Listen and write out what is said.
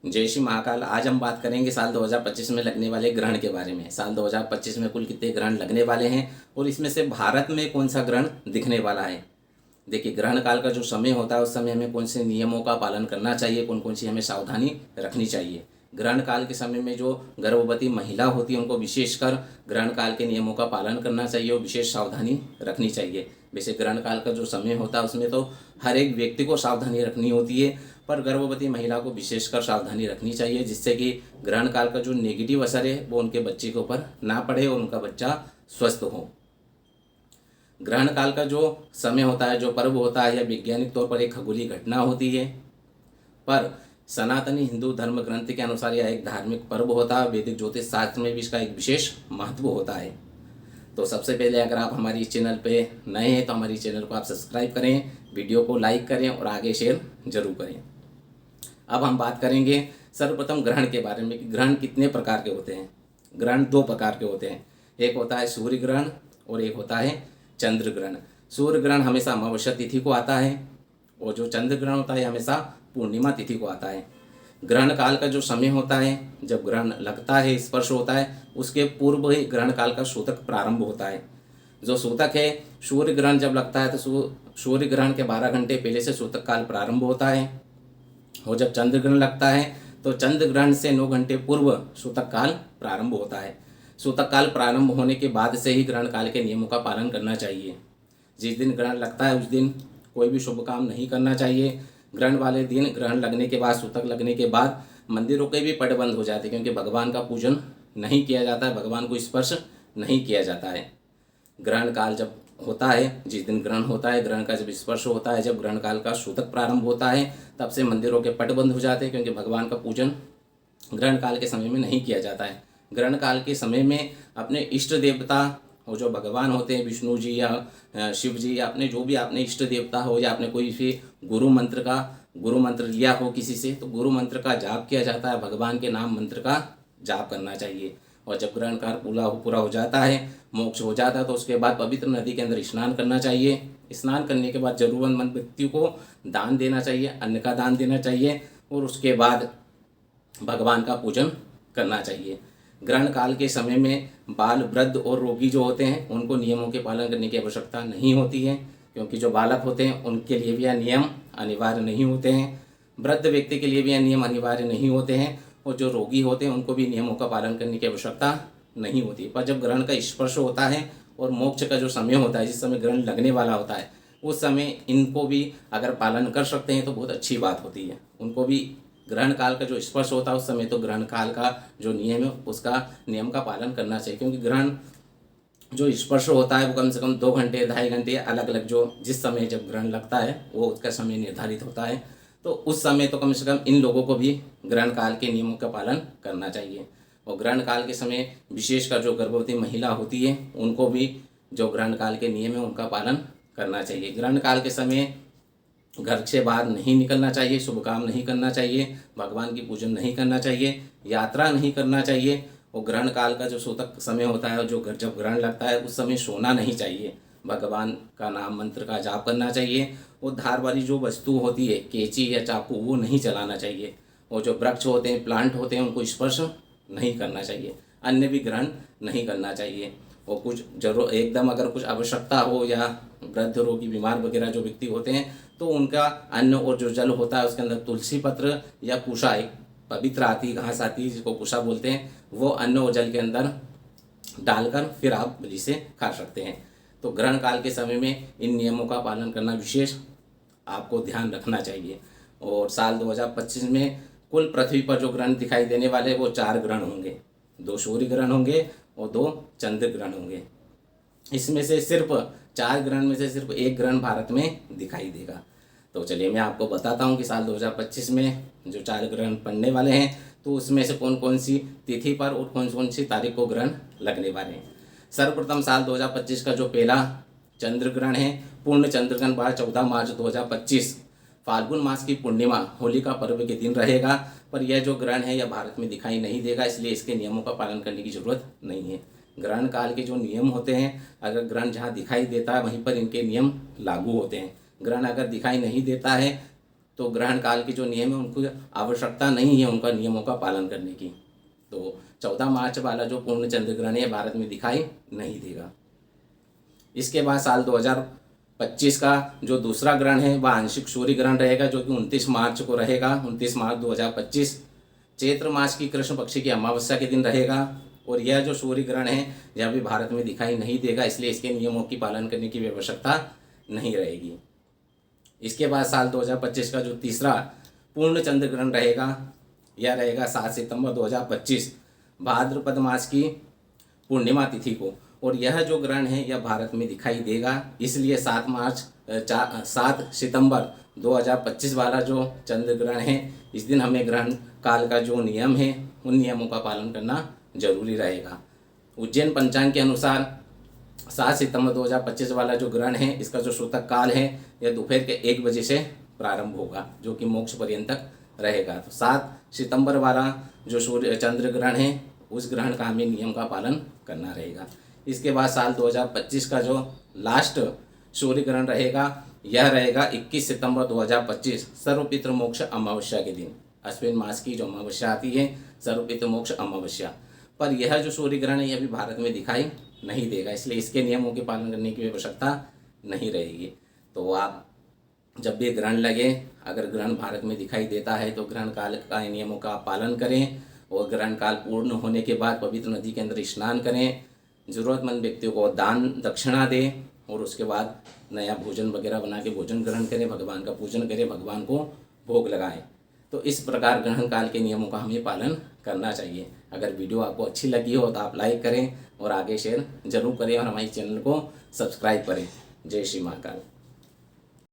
जय श्री महाकाल। आज हम बात करेंगे साल 2025 में लगने वाले ग्रहण के बारे में। साल 2025 में कुल कितने ग्रहण लगने वाले हैं और इसमें से भारत में कौन सा ग्रहण दिखने वाला है। देखिए, ग्रहण काल का जो समय होता है उस समय हमें कौन से नियमों का पालन करना चाहिए, कौन कौन सी हमें सावधानी रखनी चाहिए। ग्रहण काल के समय में जो गर्भवती महिला होती है उनको विशेषकर ग्रहण काल के नियमों का पालन करना चाहिए और विशेष सावधानी रखनी चाहिए। वैसे ग्रहण काल का जो समय होता है उसमें तो हर एक व्यक्ति को सावधानी रखनी होती है, पर गर्भवती महिला को विशेषकर सावधानी रखनी चाहिए, जिससे कि ग्रहण काल का जो नेगेटिव असर है वो उनके बच्चे के ऊपर ना पड़े और उनका बच्चा स्वस्थ हो। ग्रहण काल का जो समय होता है, जो पर्व होता है, यह वैज्ञानिक तौर पर एक खगोलीय घटना होती है, पर सनातनी हिंदू धर्म ग्रंथ के अनुसार यह एक धार्मिक पर्व होता है। वैदिक ज्योतिष शास्त्र में भी इसका एक विशेष महत्व होता है। तो सबसे पहले अगर आप हमारी चैनल पे नए हैं तो हमारी चैनल को आप सब्सक्राइब करें, वीडियो को लाइक करें और आगे शेयर जरूर करें। अब हम बात करेंगे सर्वप्रथम ग्रहण के बारे में कि ग्रहण कितने प्रकार के होते हैं। ग्रहण दो प्रकार के होते हैं, एक होता है सूर्य ग्रहण और एक होता है चंद्र ग्रहण। सूर्य ग्रहण हमेशा अमावस्या तिथि को आता है और जो चंद्र ग्रहण होता है हमेशा पूर्णिमा तिथि को आता है। ग्रहण काल का जो समय होता है, जब ग्रहण लगता है, स्पर्श होता है, उसके पूर्व ही ग्रहण काल का सूतक प्रारंभ होता है। जो सूतक है, सूर्य ग्रहण जब लगता है तो सूर्य ग्रहण के 12 घंटे पहले से सूतक काल प्रारंभ होता है और जब चंद्र ग्रहण लगता है तो चंद्र ग्रहण से 9 घंटे पूर्व सूतक काल प्रारंभ होता है। सूतक काल प्रारंभ होने के बाद से ही ग्रहण काल के नियमों का पालन करना चाहिए। जिस दिन ग्रहण लगता है उस दिन कोई भी शुभ काम नहीं करना चाहिए। ग्रहण वाले दिन, ग्रहण लगने के बाद, सूतक लगने के बाद मंदिरों के भी पट बंद हो जाते हैं, क्योंकि भगवान का पूजन नहीं किया जाता है, भगवान को स्पर्श नहीं किया जाता है। ग्रहण काल जब होता है, जिस दिन ग्रहण होता है, ग्रहण का जब स्पर्श होता है, जब ग्रहण काल का सूतक प्रारंभ होता है, तब से मंदिरों के पट बंद हो जाते हैं, क्योंकि भगवान का पूजन ग्रहण काल के समय में नहीं किया जाता है। ग्रहण काल के समय में अपने इष्ट देवता और जो भगवान होते हैं, विष्णु जी या शिव जी, या अपने जो भी आपने इष्ट देवता हो या आपने कोई भी गुरु मंत्र लिया हो किसी से, तो गुरु मंत्र का जाप किया जाता है, भगवान के नाम मंत्र का जाप करना चाहिए। और जब ग्रहण काल पूरा हो जाता है, मोक्ष हो जाता है, तो उसके बाद पवित्र नदी के अंदर स्नान करना चाहिए। स्नान करने के बाद जरूरतमंद व्यक्ति को दान देना चाहिए, अन्न का दान देना चाहिए और उसके बाद भगवान का पूजन करना चाहिए। ग्रहण काल के समय में बाल, वृद्ध और रोगी जो होते हैं उनको नियमों के पालन करने की आवश्यकता नहीं होती है, क्योंकि जो बालक होते हैं उनके लिए भी यह नियम अनिवार्य नहीं होते हैं। वृद्ध व्यक्ति के लिए भी यह नियम अनिवार्य नहीं होते हैं और जो रोगी होते हैं उनको भी नियमों का पालन करने की आवश्यकता नहीं होती। पर जब ग्रहण का स्पर्श होता है और मोक्ष का जो समय होता है, जिस समय ग्रहण लगने वाला होता है, उस समय इनको भी अगर पालन कर सकते हैं तो बहुत अच्छी बात होती है। उनको भी ग्रहण काल का जो स्पर्श होता है उस समय तो ग्रहण काल का जो नियम है उसका नियम का पालन करना चाहिए, क्योंकि ग्रहण जो स्पर्श होता है वो कम से कम 2 घंटे, 2.5 घंटे, अलग अलग जो जिस समय जब ग्रहण लगता है वो उसका समय निर्धारित होता है। तो उस समय तो कम से कम इन लोगों को भी ग्रहण काल के नियमों का पालन करना चाहिए। और ग्रहण काल के समय विशेषकर जो गर्भवती महिला होती है उनको भी जो ग्रहण काल के नियम है उनका पालन करना चाहिए। ग्रहण काल के समय घर से बाहर नहीं निकलना चाहिए, शुभ काम नहीं करना चाहिए, भगवान की पूजन नहीं करना चाहिए, यात्रा नहीं करना चाहिए। और ग्रहण काल का जो सूतक समय होता है, जो जब ग्रहण लगता है उस समय सोना नहीं चाहिए, भगवान का नाम मंत्र का जाप करना चाहिए। और धार वाली जो वस्तु होती है, कैंची या चाकू, वो नहीं चलाना चाहिए। और जो वृक्ष होते हैं, प्लांट होते हैं, उनको स्पर्श नहीं करना चाहिए। अन्य भी ग्रहण नहीं करना चाहिए। और कुछ जरूर एकदम अगर कुछ आवश्यकता हो या वृद्ध, रोगी, बीमार वगैरह जो व्यक्ति होते हैं तो उनका अन्न और जो जल होता है उसके अंदर तुलसी पत्र या कुशा, एक पवित्र आती घास आती है जिसको कुशा बोलते हैं, वो अन्न और जल के अंदर डालकर फिर आप जिसे खा सकते हैं। तो ग्रहण काल के समय में इन नियमों का पालन करना विशेष आपको ध्यान रखना चाहिए। और साल 2025 में कुल पृथ्वी पर जो ग्रहण दिखाई देने वाले वो 4 ग्रहण होंगे। 2 सूर्य ग्रहण होंगे और 2 चंद्र ग्रहण होंगे। इसमें से सिर्फ 4 ग्रहण में से सिर्फ 1 ग्रहण भारत में दिखाई देगा। तो चलिए मैं आपको बताता हूँ कि साल 2025 में जो 4 ग्रहण पड़ने वाले हैं तो उसमें से कौन कौन सी तिथि पर और कौन कौन सी तारीख को ग्रहण लगने वाले हैं। सर्वप्रथम साल 2025 का जो पहला चंद्र ग्रहण है, पूर्ण चंद्र ग्रहण 14 मार्च 2025 फाल्गुन मास की पूर्णिमा, होली का पर्व के दिन रहेगा। पर यह जो ग्रहण है यह भारत में दिखाई नहीं देगा, इसलिए इसके नियमों का पालन करने की जरूरत नहीं है। ग्रहण काल के जो नियम होते हैं, अगर ग्रहण जहाँ दिखाई देता है वहीं पर इनके नियम लागू होते हैं। ग्रहण अगर दिखाई नहीं देता है तो ग्रहण काल के जो नियम है उनको आवश्यकता नहीं है उनका नियमों का पालन करने की। तो 14 मार्च वाला जो पूर्ण चंद्र ग्रहण है भारत में दिखाई नहीं देगा। इसके बाद साल 2025 का जो दूसरा ग्रहण है वह आंशिक सूर्य ग्रहण रहेगा, जो कि 29 मार्च को रहेगा। 29 मार्च 2025 चैत्र मास की कृष्ण पक्ष की अमावस्या के दिन रहेगा। और यह जो सूर्य ग्रहण है यह भी भारत में दिखाई नहीं देगा, इसलिए इसके नियमों की पालन करने की आवश्यकता नहीं रहेगी। इसके बाद साल 2025 का जो तीसरा पूर्ण चंद्र ग्रहण रहेगा यह रहेगा 7 सितंबर 2025 भाद्रपद मास की पूर्णिमा तिथि को। और यह जो ग्रहण है यह भारत में दिखाई देगा, इसलिए 7 सितंबर 2025 वाला जो चंद्र ग्रहण है इस दिन हमें ग्रहण काल का जो नियम है उन नियमों का पालन करना जरूरी रहेगा। उज्जैन पंचांग के अनुसार 7 सितंबर 2025 वाला जो ग्रहण है इसका जो सूतक काल है यह दोपहर के 1 बजे से प्रारंभ होगा, जो कि मोक्ष पर्यंतक रहेगा। तो 7 सितंबर वाला जो सूर्य चंद्र ग्रहण है उस ग्रहण का हमें नियम का पालन करना रहेगा। इसके बाद साल 2025 का जो लास्ट सूर्य ग्रहण रहेगा यह रहेगा 21 सितंबर 2025 सर्वपितृ मोक्ष अमावस्या के दिन। अश्विन मास की जो अमावस्या आती है सर्वपितृ मोक्ष अमावस्या पर यह जो सूर्य ग्रहण है यह भी भारत में दिखाई नहीं देगा, इसलिए इसके नियमों के पालन करने की आवश्यकता नहीं रहेगी। तो आप जब भी ग्रहण लगे, अगर ग्रहण भारत में दिखाई देता है तो ग्रहण काल का नियमों का पालन करें और ग्रहण काल पूर्ण होने के बाद पवित्र नदी के अंदर स्नान करें, ज़रूरतमंद व्यक्तियों को दान दक्षिणा दें और उसके बाद नया भोजन वगैरह बना के भोजन ग्रहण करें, भगवान का पूजन करें, भगवान को भोग लगाएं। तो इस प्रकार ग्रहण काल के नियमों का हमें पालन करना चाहिए। अगर वीडियो आपको अच्छी लगी हो तो आप लाइक करें और आगे शेयर जरूर करें और हमारे चैनल को सब्सक्राइब करें। जय श्री महाकाल।